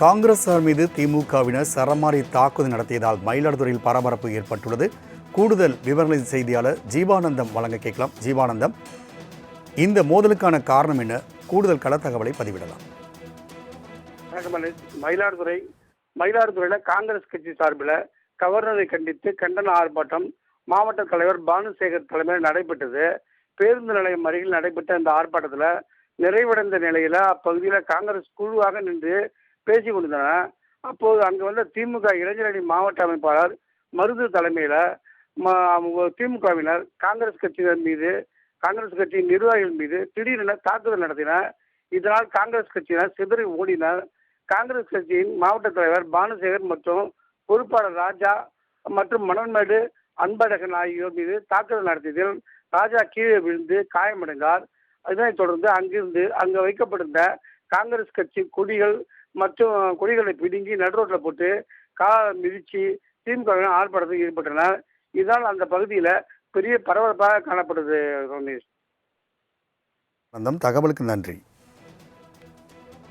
காங்கிரசார் மீது திமுகவினர் சரமாரி தாக்குதல் நடத்தியதால் மயிலாடுதுறையில் பரபரப்பு ஏற்பட்டுள்ளது. கூடுதல் விவரங்களை செய்தியாளர் ஜீவானந்தம் வழங்க கேட்கலாம். ஜீவானந்தம், இந்த மோதலுக்கான காரணம் என்ன? கூடுதல் கள தகவலை பதிவிடலாம். மயிலாடுதுறையில காங்கிரஸ் கட்சி சார்பில் கவர்னரை கண்டித்து கண்டன ஆர்ப்பாட்டம் மாவட்ட தலைவர் பானுசேகர் தலைமையில் நடைபெற்றது. பேருந்து நிலையம் அருகில் நடைபெற்ற இந்த ஆர்ப்பாட்டத்தில் நிறைவடைந்த நிலையில அப்பகுதியில் காங்கிரஸ் குழுவாக நின்று பேசி கொண்டிருந்தனர். அப்போது அங்கு வந்த திமுக இளைஞரணி மாவட்ட அமைப்பாளர் மருது தலைமையில திமுகவினர் காங்கிரஸ் கட்சியின் நிர்வாகிகள் மீது திடீரென தாக்குதல் நடத்தினர். இதனால் காங்கிரஸ் கட்சியினர் சிதறி ஓடினர். காங்கிரஸ் கட்சியின் மாவட்ட தலைவர் பானுசேகர் மற்றும் பொறுப்பாளர் ராஜா மற்றும் மணல்மேடு அன்பழகன் ஆகியோர் மீது தாக்குதல் நடத்தியதில் ராஜா கீழே விழுந்து காயமடைந்தார். இதனைத் தொடர்ந்து அங்கு வைக்கப்பட்டிருந்த காங்கிரஸ் கட்சி கொடிகள் மற்றும் கொடிகளை பிடுங்கி நடுரோட்டில் போட்டு மிதிச்சு திமுக ஆர்ப்பாட்டத்தில் ஈடுபட்டனர். இதனால் அந்த பகுதியில பெரிய பரபரப்பாக காணப்படுது. தகவலுக்கு நன்றி.